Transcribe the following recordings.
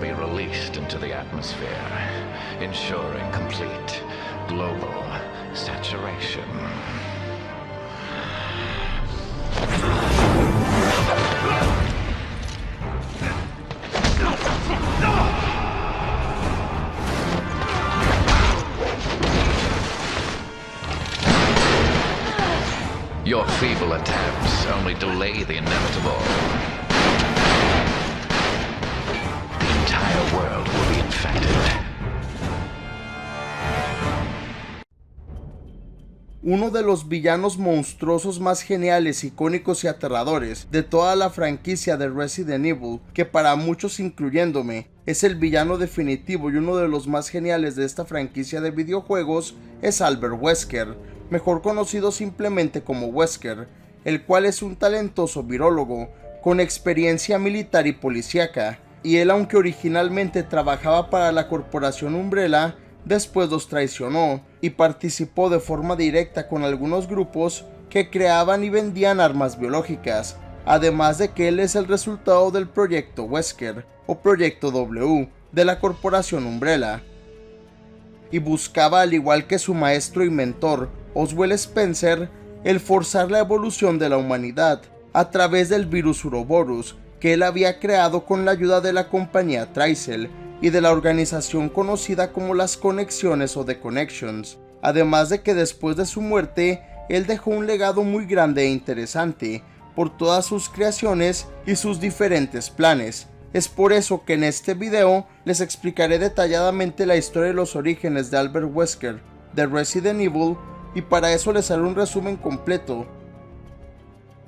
be released into the atmosphere, ensuring complete global saturation. Your feeble attempts only delay the inevitable. The entire world will be infected. Uno de los villanos monstruosos más geniales, icónicos y aterradores de toda la franquicia de Resident Evil, que para muchos incluyéndome es el villano definitivo y uno de los más geniales de esta franquicia de videojuegos, es Albert Wesker, mejor conocido simplemente como Wesker, el cual es un talentoso virólogo con experiencia militar y policíaca, y él, aunque originalmente trabajaba para la corporación Umbrella, después los traicionó y participó de forma directa con algunos grupos que creaban y vendían armas biológicas, además de que él es el resultado del Proyecto Wesker o Proyecto W de la corporación Umbrella, y buscaba, al igual que su maestro y mentor Oswald Spencer, el forzar la evolución de la humanidad a través del virus Uroboros que él había creado con la ayuda de la compañía Tricell y de la organización conocida como las Conexiones o The Connections, además de que después de su muerte él dejó un legado muy grande e interesante por todas sus creaciones y sus diferentes planes. Es por eso que en este video les explicaré detalladamente la historia y los orígenes de Albert Wesker de Resident Evil, y para eso les haré un resumen completo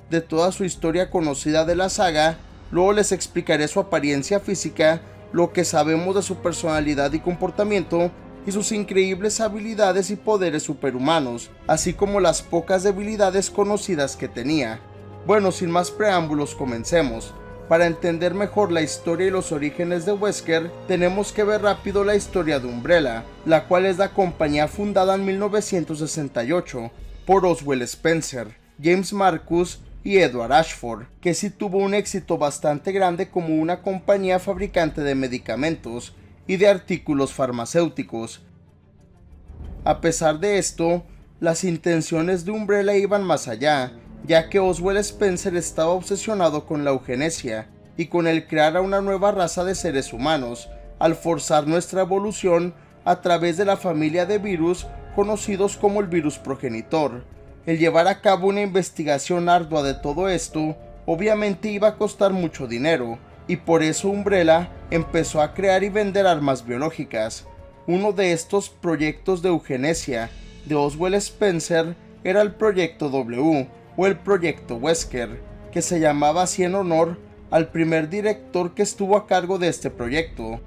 de toda su historia conocida de la saga. Luego les explicaré su apariencia física, lo que sabemos de su personalidad y comportamiento, y sus increíbles habilidades y poderes superhumanos, así como las pocas debilidades conocidas que tenía. Bueno, sin más preámbulos, comencemos. Para entender mejor la historia y los orígenes de Wesker, tenemos que ver rápido la historia de Umbrella, la cual es la compañía fundada en 1968 por Oswald Spencer, James Marcus y Edward Ashford, que sí tuvo un éxito bastante grande como una compañía fabricante de medicamentos y de artículos farmacéuticos. A pesar de esto, las intenciones de Umbrella iban más allá, ya que Oswald Spencer estaba obsesionado con la eugenesia y con el crear a una nueva raza de seres humanos, al forzar nuestra evolución a través de la familia de virus conocidos como el virus progenitor. El llevar a cabo una investigación ardua de todo esto obviamente iba a costar mucho dinero, y por eso Umbrella empezó a crear y vender armas biológicas. Uno de estos proyectos de eugenesia de Oswald Spencer era el Proyecto W o el Proyecto Wesker, que se llamaba así en honor al primer director que estuvo a cargo de este proyecto.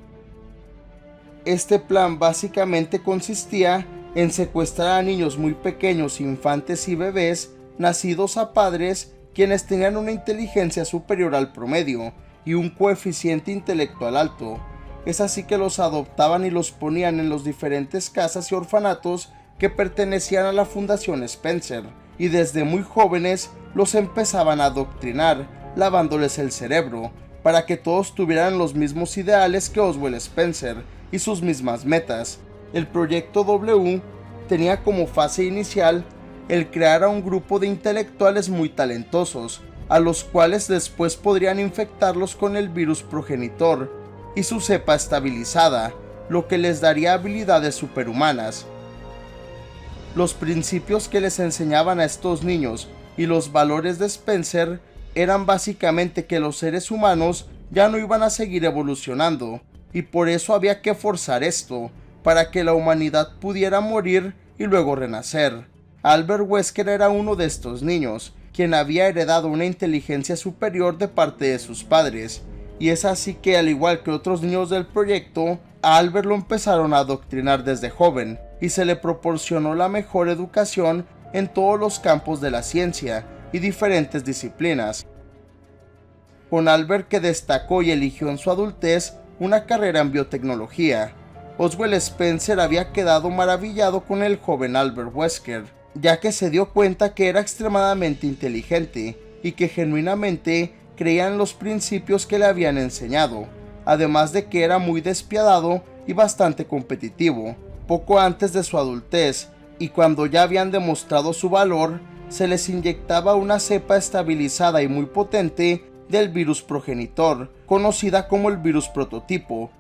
Este plan básicamente consistía en secuestrar a niños muy pequeños, infantes y bebés nacidos a padres quienes tenían una inteligencia superior al promedio y un coeficiente intelectual alto. Es así que los adoptaban y los ponían en las diferentes casas y orfanatos que pertenecían a la Fundación Spencer, y desde muy jóvenes los empezaban a adoctrinar, lavándoles el cerebro, para que todos tuvieran los mismos ideales que Oswald Spencer y sus mismas metas. El Proyecto W tenía como fase inicial el crear a un grupo de intelectuales muy talentosos, a los cuales después podrían infectarlos con el virus progenitor y su cepa estabilizada, lo que les daría habilidades superhumanas. Los principios que les enseñaban a estos niños y los valores de Spencer eran básicamente que los seres humanos ya no iban a seguir evolucionando, y por eso había que forzar esto, para que la humanidad pudiera morir y luego renacer. Albert Wesker era uno de estos niños, quien había heredado una inteligencia superior de parte de sus padres, y es así que, al igual que otros niños del proyecto, a Albert lo empezaron a adoctrinar desde joven, y se le proporcionó la mejor educación en todos los campos de la ciencia y diferentes disciplinas. Con Albert, que destacó y eligió en su adultez una carrera en biotecnología, Oswald Spencer había quedado maravillado con el joven Albert Wesker, ya que se dio cuenta que era extremadamente inteligente y que genuinamente creía en los principios que le habían enseñado, además de que era muy despiadado y bastante competitivo. Poco antes de su adultez, y cuando ya habían demostrado su valor, se les inyectaba una cepa estabilizada y muy potente del virus progenitor, conocida como el virus prototipo,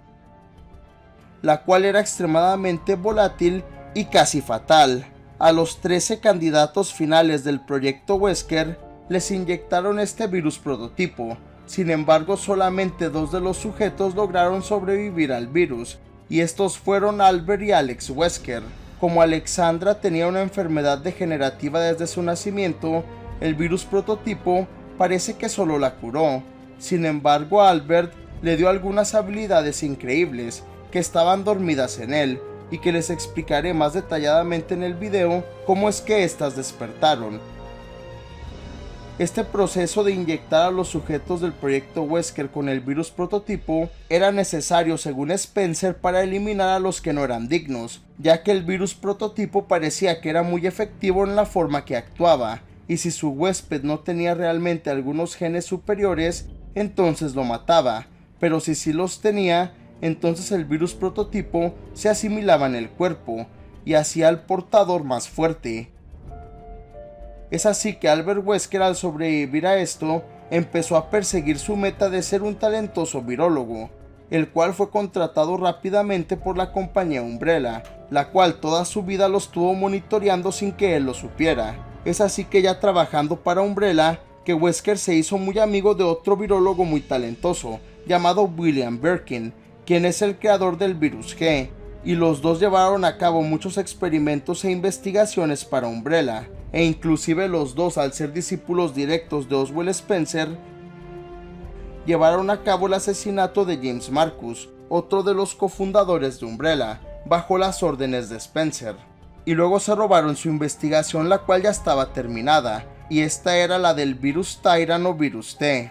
la cual era extremadamente volátil y casi fatal. A los 13 candidatos finales del proyecto Wesker les inyectaron este virus prototipo. Sin embargo, solamente 2 de los sujetos lograron sobrevivir al virus, y estos fueron Albert y Alex Wesker. Como Alexandra tenía una enfermedad degenerativa desde su nacimiento, el virus prototipo parece que solo la curó. Sin embargo, a Albert le dio algunas habilidades increíbles que estaban dormidas en él, y que les explicaré más detalladamente en el video cómo es que éstas despertaron. Este proceso de inyectar a los sujetos del proyecto Wesker con el virus prototipo era necesario, según Spencer, para eliminar a los que no eran dignos, ya que el virus prototipo parecía que era muy efectivo en la forma que actuaba, y si su huésped no tenía realmente algunos genes superiores, entonces lo mataba, pero si sí los tenía, entonces el virus prototipo se asimilaba en el cuerpo y hacía al portador más fuerte. Es así que Albert Wesker, al sobrevivir a esto, empezó a perseguir su meta de ser un talentoso virólogo, el cual fue contratado rápidamente por la compañía Umbrella, la cual toda su vida lo estuvo monitoreando sin que él lo supiera. Es así que ya trabajando para Umbrella, que Wesker se hizo muy amigo de otro virólogo muy talentoso, llamado William Birkin, quien es el creador del virus G, y los dos llevaron a cabo muchos experimentos e investigaciones para Umbrella, e inclusive los dos, al ser discípulos directos de Oswald Spencer, llevaron a cabo el asesinato de James Marcus, otro de los cofundadores de Umbrella, bajo las órdenes de Spencer, y luego se robaron su investigación, la cual ya estaba terminada, y esta era la del virus Tyrant o virus T.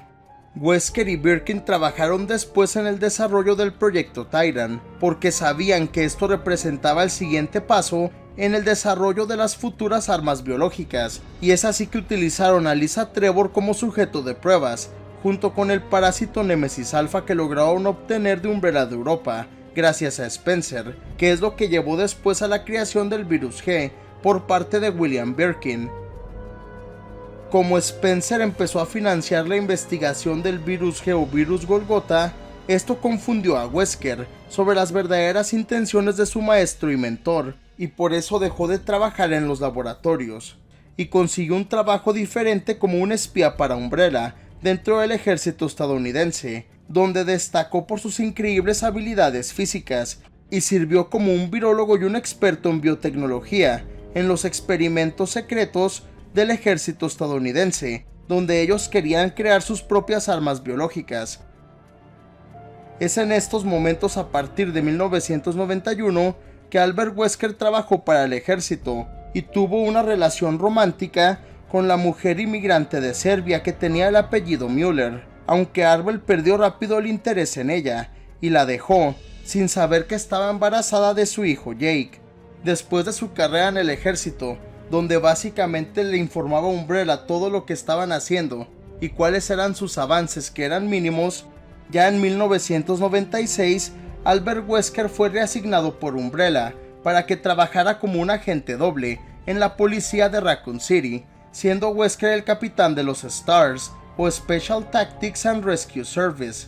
Wesker y Birkin trabajaron después en el desarrollo del proyecto Tyrant, porque sabían que esto representaba el siguiente paso en el desarrollo de las futuras armas biológicas, y es así que utilizaron a Lisa Trevor como sujeto de pruebas, junto con el parásito Nemesis Alpha que lograron obtener de Umbrella de Europa, gracias a Spencer, que es lo que llevó después a la creación del virus G por parte de William Birkin. Como Spencer empezó a financiar la investigación del virus G o virus Golgotha, esto confundió a Wesker sobre las verdaderas intenciones de su maestro y mentor, y por eso dejó de trabajar en los laboratorios, y consiguió un trabajo diferente como un espía para Umbrella dentro del ejército estadounidense, donde destacó por sus increíbles habilidades físicas, y sirvió como un virólogo y un experto en biotecnología en los experimentos secretos del ejército estadounidense, donde ellos querían crear sus propias armas biológicas. Es en estos momentos, a partir de 1991, que Albert Wesker trabajó para el ejército y tuvo una relación romántica con la mujer inmigrante de Serbia que tenía el apellido Müller, aunque Albert perdió rápido el interés en ella y la dejó, sin saber que estaba embarazada de su hijo Jake. Después de su carrera en el ejército, donde básicamente le informaba a Umbrella todo lo que estaban haciendo y cuáles eran sus avances, que eran mínimos, ya en 1996 Albert Wesker fue reasignado por Umbrella para que trabajara como un agente doble en la policía de Raccoon City, siendo Wesker el capitán de los STARS o Special Tactics and Rescue Service,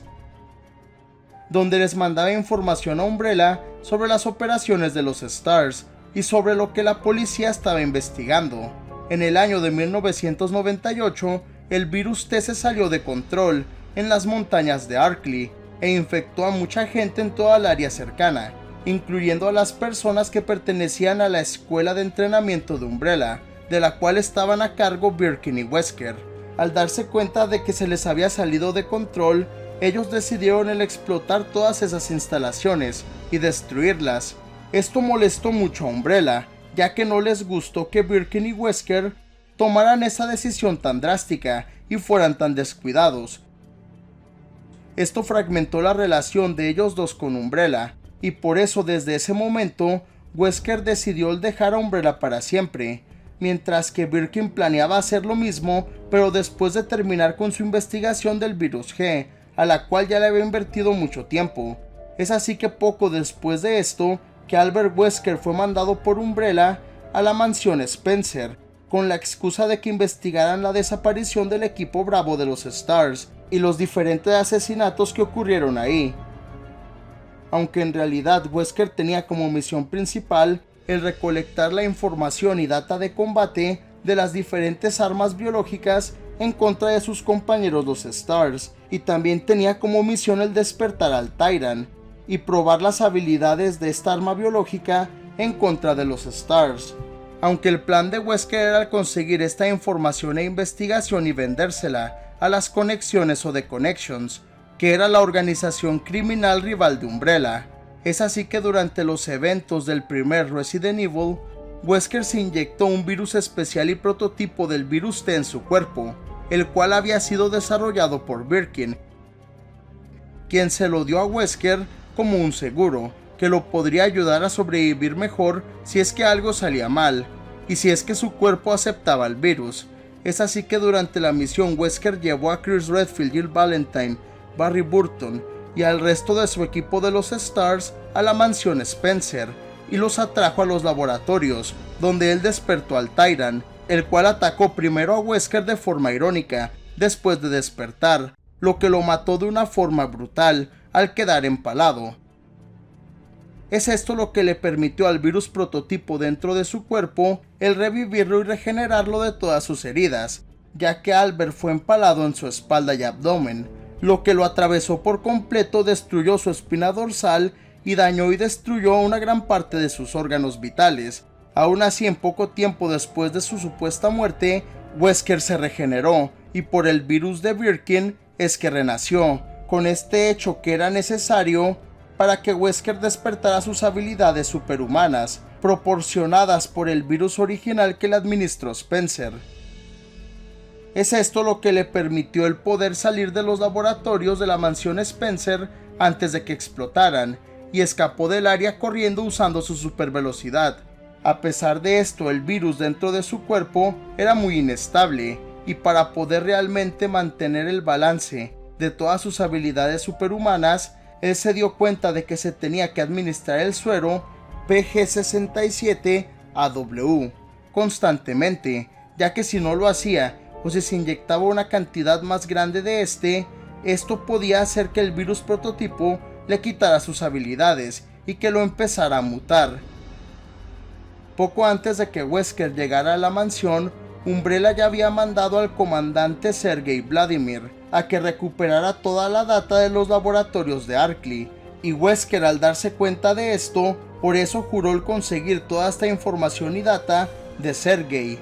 donde les mandaba información a Umbrella sobre las operaciones de los STARS y sobre lo que la policía estaba investigando. En el año de 1998, el virus T se salió de control en las montañas de Arkley e infectó a mucha gente en toda el área cercana, incluyendo a las personas que pertenecían a la escuela de entrenamiento de Umbrella, de la cual estaban a cargo Birkin y Wesker. Al darse cuenta de que se les había salido de control, ellos decidieron el explotar todas esas instalaciones y destruirlas. Esto molestó mucho a Umbrella, ya que no les gustó que Birkin y Wesker tomaran esa decisión tan drástica y fueran tan descuidados. Esto fragmentó la relación de ellos dos con Umbrella, y por eso desde ese momento Wesker decidió el dejar a Umbrella para siempre, mientras que Birkin planeaba hacer lo mismo, pero después de terminar con su investigación del virus G, a la cual ya le había invertido mucho tiempo. Es así que poco después de esto, que Albert Wesker fue mandado por Umbrella a la mansión Spencer, con la excusa de que investigaran la desaparición del equipo Bravo de los Stars y los diferentes asesinatos que ocurrieron ahí. Aunque en realidad Wesker tenía como misión principal el recolectar la información y data de combate de las diferentes armas biológicas en contra de sus compañeros los Stars, y también tenía como misión el despertar al Tyrant y probar las habilidades de esta arma biológica en contra de los Stars. Aunque el plan de Wesker era conseguir esta información e investigación y vendérsela a las Conexiones o The Connections, que era la organización criminal rival de Umbrella. Es así que durante los eventos del primer Resident Evil, Wesker se inyectó un virus especial y prototipo del virus T en su cuerpo, el cual había sido desarrollado por Birkin, quien se lo dio a Wesker como un seguro, que lo podría ayudar a sobrevivir mejor si es que algo salía mal, y si es que su cuerpo aceptaba el virus. Es así que durante la misión Wesker llevó a Chris Redfield, Jill Valentine, Barry Burton y al resto de su equipo de los Stars a la mansión Spencer, y los atrajo a los laboratorios, donde él despertó al Tyrant, el cual atacó primero a Wesker de forma irónica, después de despertar, lo que lo mató de una forma brutal, al quedar empalado. Es esto lo que le permitió al virus prototipo dentro de su cuerpo el revivirlo y regenerarlo de todas sus heridas, ya que Albert fue empalado en su espalda y abdomen, lo que lo atravesó por completo, destruyó su espina dorsal y dañó y destruyó una gran parte de sus órganos vitales. Aún así, en poco tiempo después de su supuesta muerte, Wesker se regeneró, y por el virus de Birkin es que renació, con este hecho que era necesario para que Wesker despertara sus habilidades superhumanas, proporcionadas por el virus original que le administró Spencer. Es esto lo que le permitió el poder salir de los laboratorios de la mansión Spencer antes de que explotaran, y escapó del área corriendo usando su supervelocidad. A pesar de esto, el virus dentro de su cuerpo era muy inestable, y para poder realmente mantener el balance de todas sus habilidades superhumanas, él se dio cuenta de que se tenía que administrar el suero PG-67AW constantemente, ya que si no lo hacía o si se inyectaba una cantidad más grande de esto podía hacer que el virus prototipo le quitara sus habilidades y que lo empezara a mutar. Poco antes de que Wesker llegara a la mansión, Umbrella ya había mandado al comandante Sergei Vladimir a que recuperara toda la data de los laboratorios de Arkley, y Wesker, al darse cuenta de esto, por eso juró el conseguir toda esta información y data de Sergei.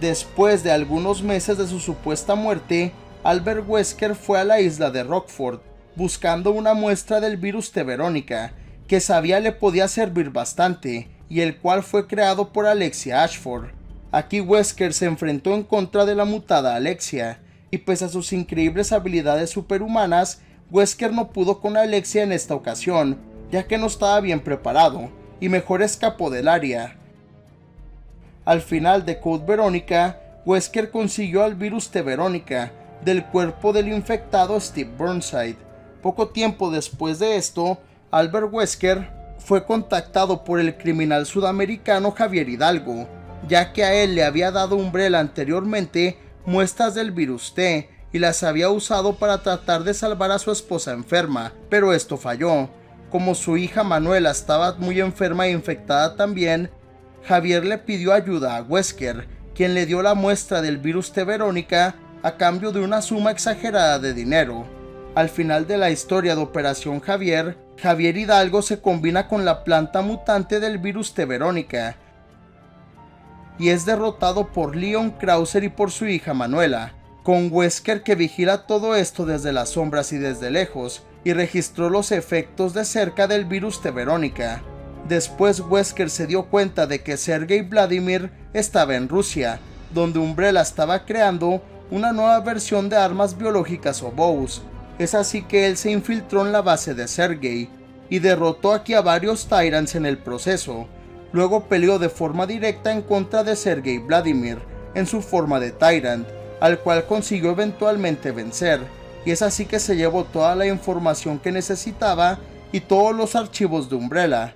Después de algunos meses de su supuesta muerte, Albert Wesker fue a la isla de Rockford buscando una muestra del virus T Verónica, que sabía le podía servir bastante, y el cual fue creado por Alexia Ashford. Aquí Wesker se enfrentó en contra de la mutada Alexia, y pese a sus increíbles habilidades superhumanas, Wesker no pudo con Alexia en esta ocasión, ya que no estaba bien preparado, y mejor escapó del área. Al final de Code Verónica, Wesker consiguió al virus T Verónica del cuerpo del infectado Steve Burnside. Poco tiempo después de esto, Albert Wesker fue contactado por el criminal sudamericano Javier Hidalgo, ya que a él le había dado Umbrella anteriormente muestras del virus T y las había usado para tratar de salvar a su esposa enferma, pero esto falló. Como su hija Manuela estaba muy enferma e infectada también, Javier le pidió ayuda a Wesker, quien le dio la muestra del virus T Verónica a cambio de una suma exagerada de dinero. Al final de la historia de Operación Javier, Javier Hidalgo se combina con la planta mutante del virus T Verónica y es derrotado por Leon Krauser y por su hija Manuela, con Wesker que vigila todo esto desde las sombras y desde lejos, y registró los efectos de cerca del virus T Verónica. Después Wesker se dio cuenta de que Sergei Vladimir estaba en Rusia, donde Umbrella estaba creando una nueva versión de armas biológicas o BOWs. Es así que él se infiltró en la base de Sergei y derrotó aquí a varios Tyrants en el proceso. Luego peleó de forma directa en contra de Sergei Vladimir en su forma de Tyrant, al cual consiguió eventualmente vencer, y es así que se llevó toda la información que necesitaba y todos los archivos de Umbrella.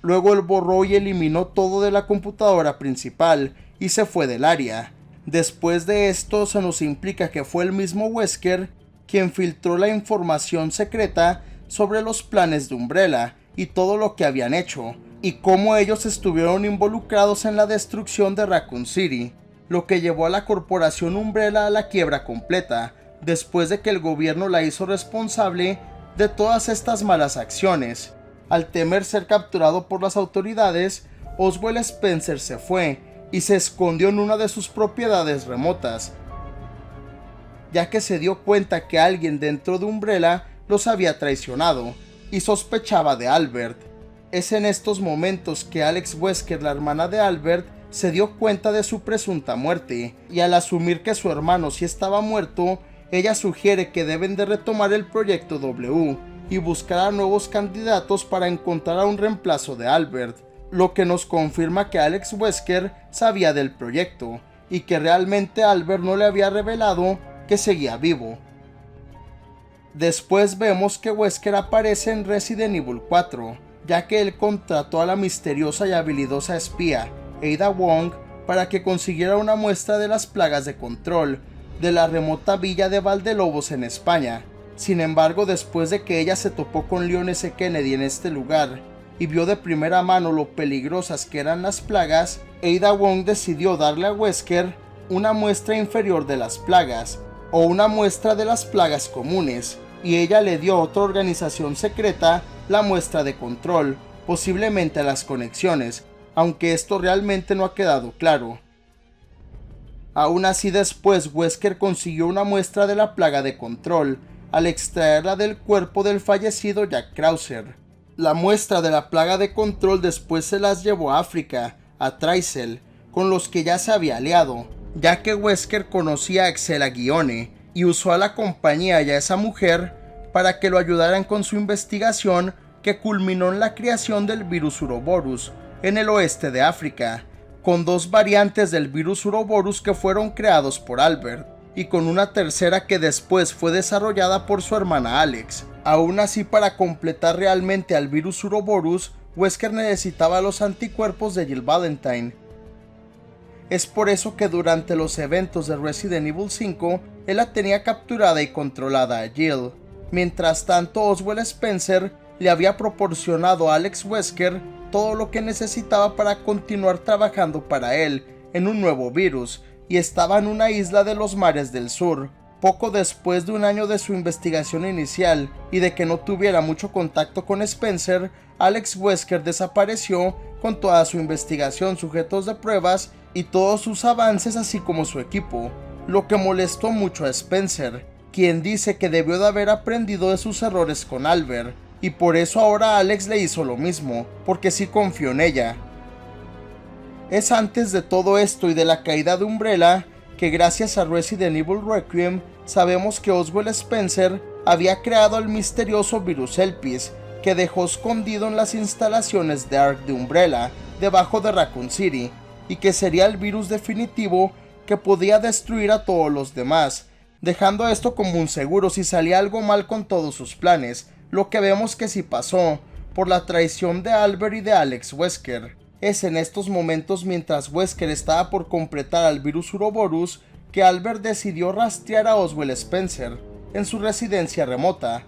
Luego él borró y eliminó todo de la computadora principal y se fue del área. Después de esto se nos implica que fue el mismo Wesker quien filtró la información secreta sobre los planes de Umbrella y todo lo que habían hecho, y cómo ellos estuvieron involucrados en la destrucción de Raccoon City, lo que llevó a la corporación Umbrella a la quiebra completa, después de que el gobierno la hizo responsable de todas estas malas acciones. Al temer ser capturado por las autoridades, Oswald Spencer se fue y se escondió en una de sus propiedades remotas, ya que se dio cuenta que alguien dentro de Umbrella los había traicionado y sospechaba de Albert. Es en estos momentos que Alex Wesker, la hermana de Albert, se dio cuenta de su presunta muerte, y al asumir que su hermano sí estaba muerto, ella sugiere que deben de retomar el proyecto W y buscar a nuevos candidatos para encontrar a un reemplazo de Albert, lo que nos confirma que Alex Wesker sabía del proyecto y que realmente Albert no le había revelado que seguía vivo. Después vemos que Wesker aparece en Resident Evil 4, ya que él contrató a la misteriosa y habilidosa espía Ada Wong para que consiguiera una muestra de las plagas de control de la remota villa de Valdelobos en España. Sin embargo, después de que ella se topó con Leon S. Kennedy en este lugar y vio de primera mano lo peligrosas que eran las plagas, Ada Wong decidió darle a Wesker una muestra inferior de las plagas, o una muestra de las plagas comunes, y ella le dio a otra organización secreta la muestra de control, posiblemente a las conexiones, aunque esto realmente no ha quedado claro. Aún así, después Wesker consiguió una muestra de la plaga de control al extraerla del cuerpo del fallecido Jack Krauser. La muestra de la plaga de control después se las llevó a África, a Tricel, con los que ya se había aliado, ya que Wesker conocía a Excella Guione y usó a la compañía y a esa mujer para que lo ayudaran con su investigación, que culminó en la creación del virus Uroboros en el oeste de África, con dos variantes del virus Uroboros que fueron creados por Albert, y con una tercera que después fue desarrollada por su hermana Alex. Aún así, para completar realmente al virus Uroboros, Wesker necesitaba los anticuerpos de Jill Valentine. Es por eso que durante los eventos de Resident Evil 5, él la tenía capturada y controlada a Jill. Mientras tanto, Oswald Spencer le había proporcionado a Alex Wesker todo lo que necesitaba para continuar trabajando para él en un nuevo virus, y estaba en una isla de los mares del sur. Poco después de un año de su investigación inicial y de que no tuviera mucho contacto con Spencer, Alex Wesker desapareció con toda su investigación, sujetos de pruebas y todos sus avances, así como su equipo, lo que molestó mucho a Spencer, quien dice que debió de haber aprendido de sus errores con Albert, y por eso ahora Alex le hizo lo mismo, porque sí confió en ella. Es antes de todo esto y de la caída de Umbrella que, gracias a Resident Evil Requiem, sabemos que Oswald Spencer había creado el misterioso virus Elpis, que dejó escondido en las instalaciones de ARC de Umbrella, debajo de Raccoon City, y que sería el virus definitivo que podía destruir a todos los demás, dejando esto como un seguro si salía algo mal con todos sus planes, lo que vemos que sí pasó, por la traición de Albert y de Alex Wesker. Es en estos momentos, mientras Wesker estaba por completar al virus Uroboros, que Albert decidió rastrear a Oswald Spencer en su residencia remota,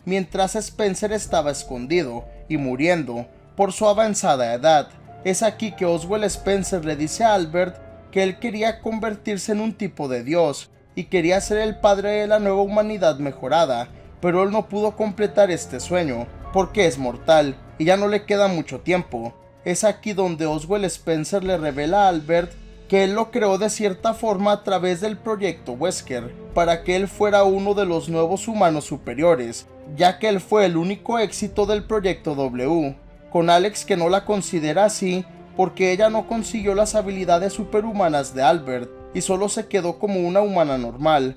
mientras Spencer estaba escondido y muriendo por su avanzada edad. Es aquí que Oswald Spencer le dice a Albert que él quería convertirse en un tipo de dios y quería ser el padre de la nueva humanidad mejorada, pero él no pudo completar este sueño porque es mortal y ya no le queda mucho tiempo. Es aquí donde Oswald Spencer le revela a Albert que él lo creó de cierta forma a través del proyecto Wesker, para que él fuera uno de los nuevos humanos superiores, ya que él fue el único éxito del proyecto W, con Alex que no la considera así porque ella no consiguió las habilidades superhumanas de Albert y solo se quedó como una humana normal.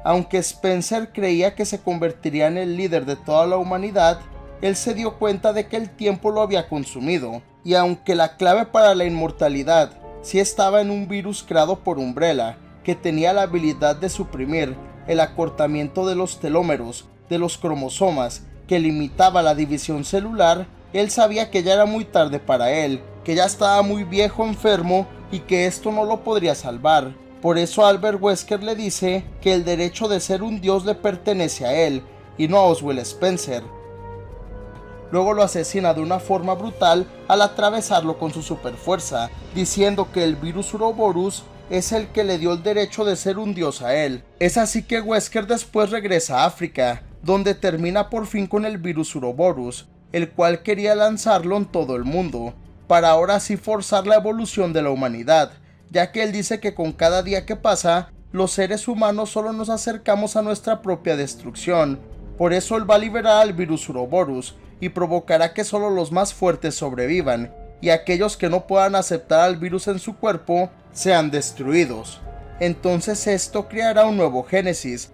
Aunque Spencer creía que se convertiría en el líder de toda la humanidad, él se dio cuenta de que el tiempo lo había consumido, y aunque la clave para la inmortalidad sí estaba en un virus creado por Umbrella, que tenía la habilidad de suprimir el acortamiento de los telómeros de los cromosomas que limitaba la división celular, él sabía que ya era muy tarde para él, que ya estaba muy viejo, enfermo y que esto no lo podría salvar. Por eso Albert Wesker le dice que el derecho de ser un dios le pertenece a él y no a Oswald Spencer. Luego lo asesina de una forma brutal al atravesarlo con su superfuerza, diciendo que el virus Uroboros es el que le dio el derecho de ser un dios a él. Es así que Wesker después regresa a África, donde termina por fin con el virus Uroboros, el cual quería lanzarlo en todo el mundo, para ahora sí forzar la evolución de la humanidad, ya que él dice que con cada día que pasa, los seres humanos solo nos acercamos a nuestra propia destrucción. Por eso él va a liberar al virus Uroboros y provocará que solo los más fuertes sobrevivan, y aquellos que no puedan aceptar al virus en su cuerpo sean destruidos. Entonces esto creará un nuevo Génesis,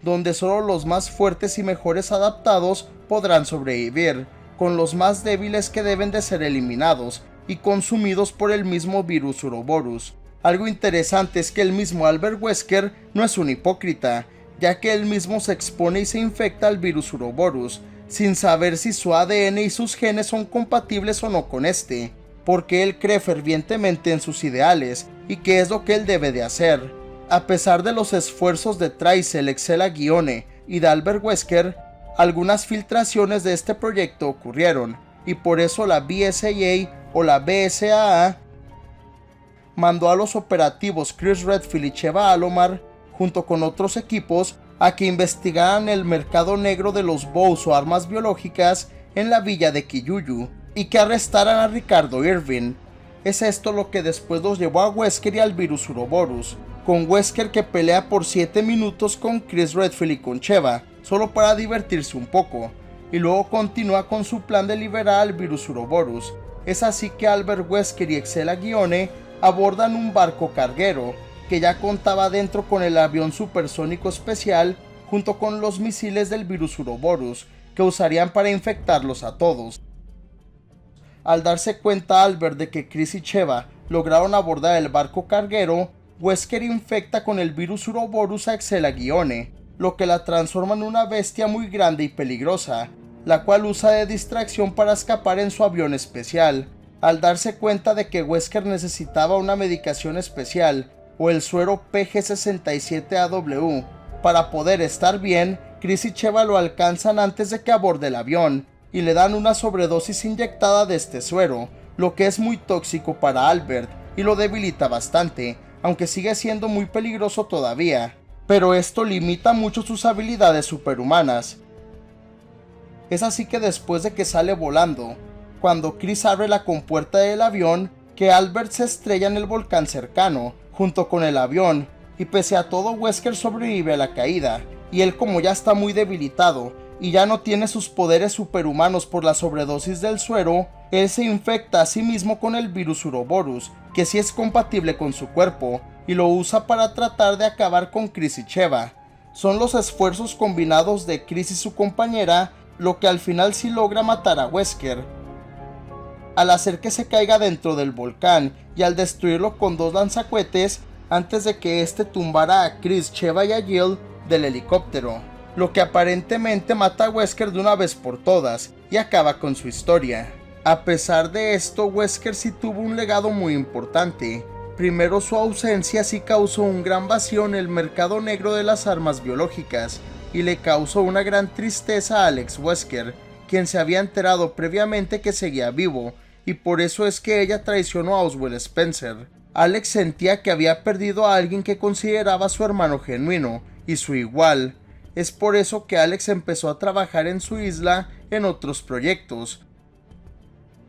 donde solo los más fuertes y mejores adaptados podrán sobrevivir, con los más débiles que deben de ser eliminados y consumidos por el mismo virus Uroboros. Algo interesante es que el mismo Albert Wesker no es un hipócrita, ya que él mismo se expone y se infecta al virus Uroboros, sin saber si su ADN y sus genes son compatibles o no con este, porque él cree fervientemente en sus ideales y que es lo que él debe de hacer. A pesar de los esfuerzos de Tricel, Excella Guione y de Albert Wesker, algunas filtraciones de este proyecto ocurrieron, y por eso la BSAA o la BSAA mandó a los operativos Chris Redfield y Sheva Alomar, junto con otros equipos, a que investigaran el mercado negro de los bows o armas biológicas en la villa de Kiyuyu, y que arrestaran a Ricardo Irving. Es esto lo que después los llevó a Wesker y al virus Uroboros, con Wesker que pelea por 7 minutos con Chris Redfield y con Sheva, solo para divertirse un poco, y luego continúa con su plan de liberar al virus Uroboros. Es así que Albert Wesker y Excella Guione abordan un barco carguero, que ya contaba dentro con el avión supersónico especial, junto con los misiles del virus Uroboros, que usarían para infectarlos a todos. Al darse cuenta Albert de que Chris y Sheva lograron abordar el barco carguero, Wesker infecta con el virus Uroboros a Excella Guione, lo que la transforma en una bestia muy grande y peligrosa, la cual usa de distracción para escapar en su avión especial. Al darse cuenta de que Wesker necesitaba una medicación especial, o el suero PG-67AW, para poder estar bien, Chris y Sheva lo alcanzan antes de que aborde el avión, y le dan una sobredosis inyectada de este suero, lo que es muy tóxico para Albert, y lo debilita bastante, aunque sigue siendo muy peligroso todavía, pero esto limita mucho sus habilidades superhumanas. Es así que después de que sale volando, cuando Chris abre la compuerta del avión, que Albert se estrella en el volcán cercano, junto con el avión, y pese a todo Wesker sobrevive a la caída, y él, como ya está muy debilitado, y ya no tiene sus poderes superhumanos por la sobredosis del suero, él se infecta a sí mismo con el virus Uroboros, que sí es compatible con su cuerpo, y lo usa para tratar de acabar con Chris y Sheva. Son los esfuerzos combinados de Chris y su compañera lo que al final sí logra matar a Wesker, al hacer que se caiga dentro del volcán y al destruirlo con 2 lanzacohetes antes de que este tumbara a Chris, Sheva y a Jill del helicóptero, lo que aparentemente mata a Wesker de una vez por todas y acaba con su historia. A pesar de esto, Wesker sí tuvo un legado muy importante. Primero, su ausencia sí causó un gran vacío en el mercado negro de las armas biológicas y le causó una gran tristeza a Alex Wesker, quien se había enterado previamente que seguía vivo, y por eso es que ella traicionó a Oswald Spencer. Alex sentía que había perdido a alguien que consideraba su hermano genuino y su igual. Es por eso que Alex empezó a trabajar en su isla en otros proyectos,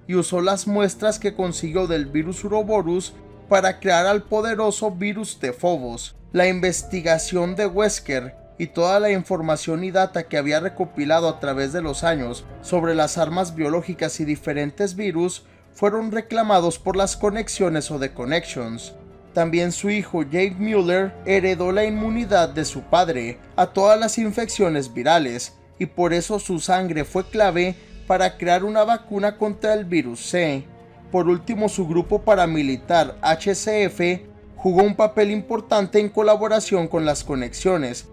y usó las muestras que consiguió del virus Uroboros para crear al poderoso virus de Phobos. La investigación de Wesker y toda la información y data que había recopilado a través de los años sobre las armas biológicas y diferentes virus fueron reclamados por las conexiones o The Connections. También su hijo Jake Mueller heredó la inmunidad de su padre a todas las infecciones virales, y por eso su sangre fue clave para crear una vacuna contra el virus C. Por último, su grupo paramilitar HCF jugó un papel importante en colaboración con las conexiones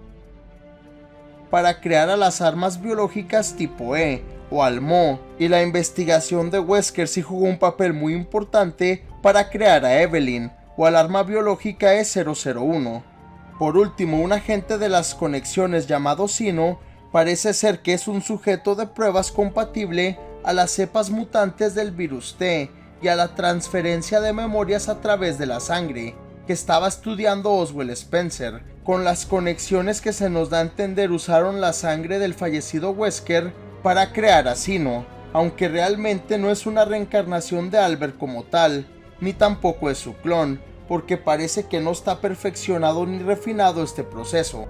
para crear a las armas biológicas tipo E o Almo, y la investigación de Wesker sí jugó un papel muy importante para crear a Evelyn o al arma biológica E001. Por último, un agente de las conexiones llamado Sino parece ser que es un sujeto de pruebas compatible a las cepas mutantes del virus T y a la transferencia de memorias a través de la sangre, que estaba estudiando Oswald Spencer. Con las conexiones que se nos da a entender, usaron la sangre del fallecido Wesker para crear a Sino, aunque realmente no es una reencarnación de Albert como tal, ni tampoco es su clon, porque parece que no está perfeccionado ni refinado este proceso.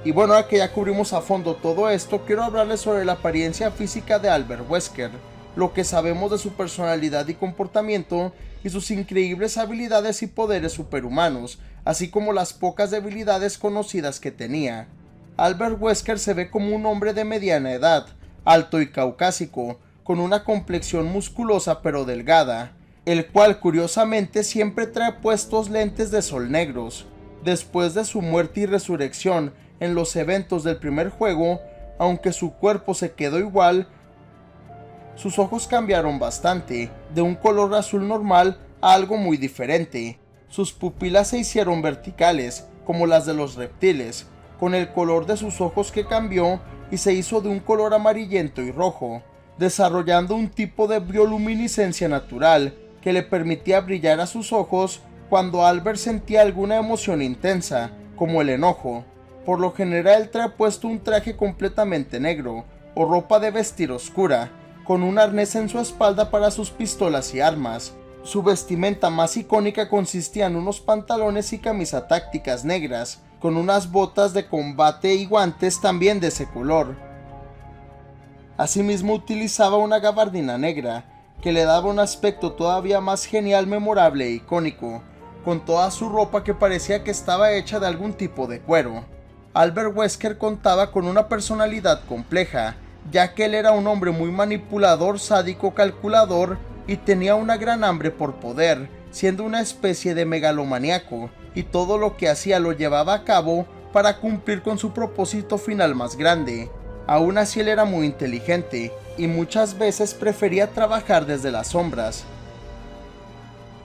Y bueno, ahora que ya cubrimos a fondo todo esto, quiero hablarles sobre la apariencia física de Albert Wesker, lo que sabemos de su personalidad y comportamiento, y sus increíbles habilidades y poderes superhumanos, así como las pocas debilidades conocidas que tenía. Albert Wesker se ve como un hombre de mediana edad, alto y caucásico, con una complexión musculosa pero delgada, el cual curiosamente siempre trae puestos lentes de sol negros. Después de su muerte y resurrección en los eventos del primer juego, aunque su cuerpo se quedó igual, sus ojos cambiaron bastante, de un color azul normal a algo muy diferente. Sus pupilas se hicieron verticales, como las de los reptiles, con el color de sus ojos que cambió y se hizo de un color amarillento y rojo, desarrollando un tipo de bioluminiscencia natural que le permitía brillar a sus ojos cuando Albert sentía alguna emoción intensa, como el enojo. Por lo general trae puesto un traje completamente negro, o ropa de vestir oscura, con un arnés en su espalda para sus pistolas y armas. Su vestimenta más icónica consistía en unos pantalones y camisa tácticas negras, con unas botas de combate y guantes también de ese color. Asimismo utilizaba una gabardina negra, que le daba un aspecto todavía más genial, memorable e icónico, con toda su ropa que parecía que estaba hecha de algún tipo de cuero. Albert Wesker contaba con una personalidad compleja, ya que él era un hombre muy manipulador, sádico, calculador y tenía una gran hambre por poder, siendo una especie de megalomaníaco, y todo lo que hacía lo llevaba a cabo para cumplir con su propósito final más grande. Aún así él era muy inteligente, y muchas veces prefería trabajar desde las sombras,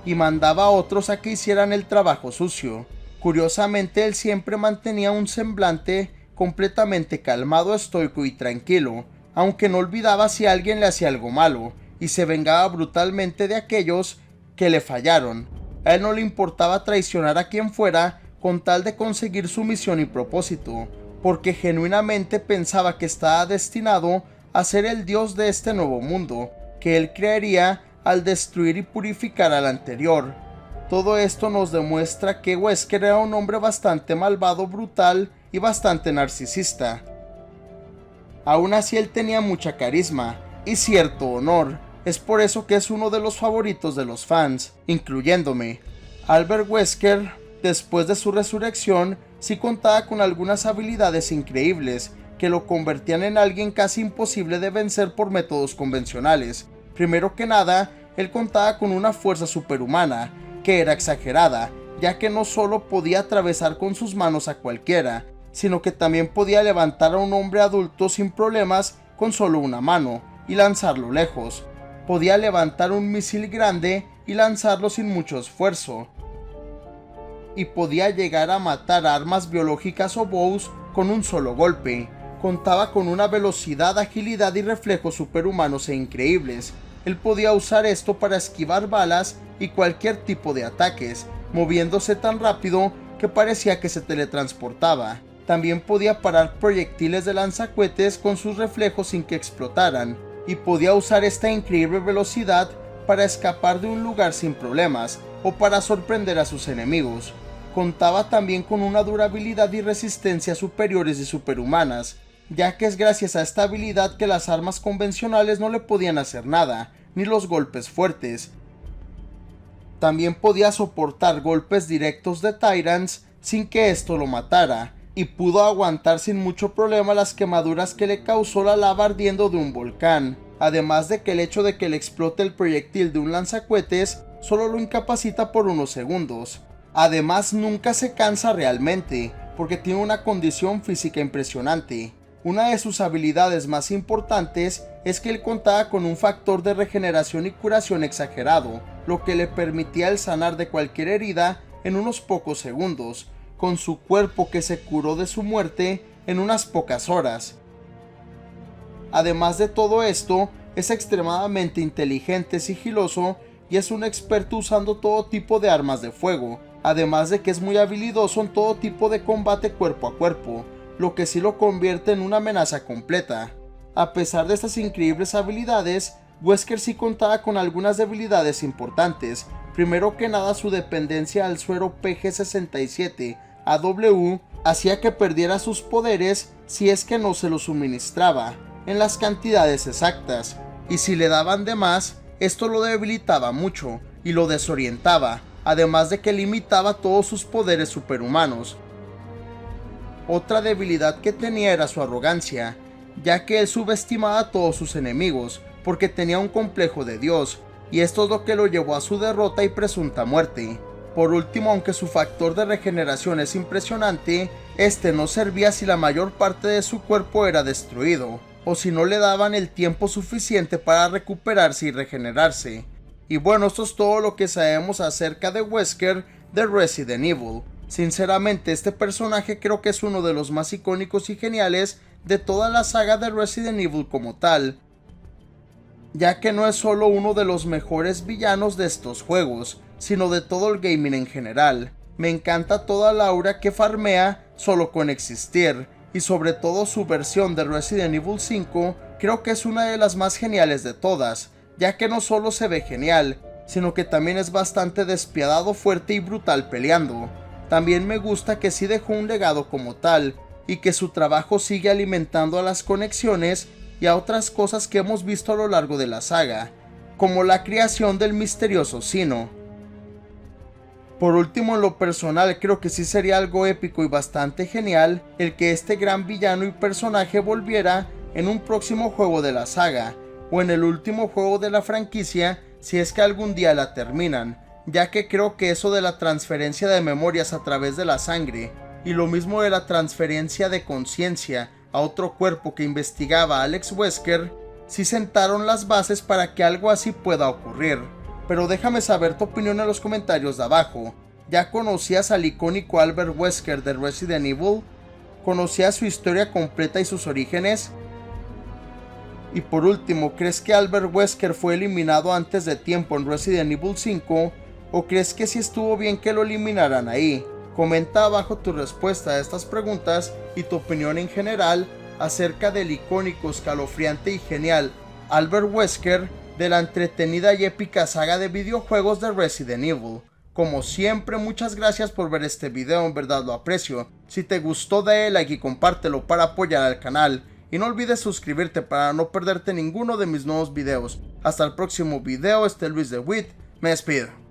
y mandaba a otros a que hicieran el trabajo sucio. Curiosamente él siempre mantenía un semblante completamente calmado, estoico y tranquilo, aunque no olvidaba si alguien le hacía algo malo, y se vengaba brutalmente de aquellos que le fallaron. A él no le importaba traicionar a quien fuera con tal de conseguir su misión y propósito, porque genuinamente pensaba que estaba destinado a ser el dios de este nuevo mundo, que él crearía al destruir y purificar al anterior. Todo esto nos demuestra que Wesker era un hombre bastante malvado, brutal y bastante narcisista. Aún así él tenía mucha carisma y cierto honor, es por eso que es uno de los favoritos de los fans, incluyéndome. Albert Wesker, después de su resurrección, sí contaba con algunas habilidades increíbles que lo convertían en alguien casi imposible de vencer por métodos convencionales. Primero que nada, él contaba con una fuerza superhumana, que era exagerada, ya que no solo podía atravesar con sus manos a cualquiera, sino que también podía levantar a un hombre adulto sin problemas con solo una mano y lanzarlo lejos. Podía levantar un misil grande y lanzarlo sin mucho esfuerzo, y podía llegar a matar armas biológicas o bows con un solo golpe. Contaba con una velocidad, agilidad y reflejos superhumanos e increíbles. Él podía usar esto para esquivar balas y cualquier tipo de ataques, moviéndose tan rápido que parecía que se teletransportaba. También podía parar proyectiles de lanzacohetes con sus reflejos sin que explotaran, y podía usar esta increíble velocidad para escapar de un lugar sin problemas o para sorprender a sus enemigos. Contaba también con una durabilidad y resistencia superiores y superhumanas, ya que es gracias a esta habilidad que las armas convencionales no le podían hacer nada, ni los golpes fuertes. También podía soportar golpes directos de Tyrants sin que esto lo matara, y pudo aguantar sin mucho problema las quemaduras que le causó la lava ardiendo de un volcán, además de que el hecho de que le explote el proyectil de un lanzacohetes solo lo incapacita por unos segundos. Además, nunca se cansa realmente, porque tiene una condición física impresionante. Una de sus habilidades más importantes es que él contaba con un factor de regeneración y curación exagerado, lo que le permitía el sanar de cualquier herida en unos pocos segundos, con su cuerpo que se curó de su muerte en unas pocas horas. Además de todo esto, es extremadamente inteligente, sigiloso y es un experto usando todo tipo de armas de fuego, además de que es muy habilidoso en todo tipo de combate cuerpo a cuerpo, lo que sí lo convierte en una amenaza completa. A pesar de estas increíbles habilidades, Wesker sí contaba con algunas debilidades importantes. Primero que nada, su dependencia al suero PG-67-AW hacía que perdiera sus poderes si es que no se los suministraba en las cantidades exactas, y si le daban de más, esto lo debilitaba mucho y lo desorientaba, además de que limitaba todos sus poderes superhumanos. Otra debilidad que tenía era su arrogancia, ya que él subestimaba a todos sus enemigos, porque tenía un complejo de Dios, y esto es lo que lo llevó a su derrota y presunta muerte. Por último, aunque su factor de regeneración es impresionante, este no servía si la mayor parte de su cuerpo era destruido, o si no le daban el tiempo suficiente para recuperarse y regenerarse. Y bueno, esto es todo lo que sabemos acerca de Wesker de Resident Evil. Sinceramente, este personaje creo que es uno de los más icónicos y geniales de toda la saga de Resident Evil como tal, ya que no es solo uno de los mejores villanos de estos juegos, sino de todo el gaming en general. Me encanta toda la aura que farmea solo con existir, y sobre todo su versión de Resident Evil 5 creo que es una de las más geniales de todas, ya que no solo se ve genial, sino que también es bastante despiadado, fuerte y brutal peleando. También me gusta que sí dejó un legado como tal, y que su trabajo sigue alimentando a las conexiones y a otras cosas que hemos visto a lo largo de la saga, como la creación del misterioso Sino. Por último, en lo personal, creo que sí sería algo épico y bastante genial el que este gran villano y personaje volviera en un próximo juego de la saga, o en el último juego de la franquicia si es que algún día la terminan, ya que creo que eso de la transferencia de memorias a través de la sangre, y lo mismo de la transferencia de conciencia a otro cuerpo que investigaba a Alex Wesker, sí sentaron las bases para que algo así pueda ocurrir. Pero déjame saber tu opinión en los comentarios de abajo. ¿Ya conocías al icónico Albert Wesker de Resident Evil? ¿Conocías su historia completa y sus orígenes? Y por último, ¿crees que Albert Wesker fue eliminado antes de tiempo en Resident Evil 5? ¿O crees que sí estuvo bien que lo eliminaran ahí? Comenta abajo tu respuesta a estas preguntas y tu opinión en general acerca del icónico, escalofriante y genial Albert Wesker de la entretenida y épica saga de videojuegos de Resident Evil. Como siempre, muchas gracias por ver este video, en verdad lo aprecio. Si te gustó, dale like y compártelo para apoyar al canal. Y no olvides suscribirte para no perderte ninguno de mis nuevos videos. Hasta el próximo video, este Luis de Witt, me despido.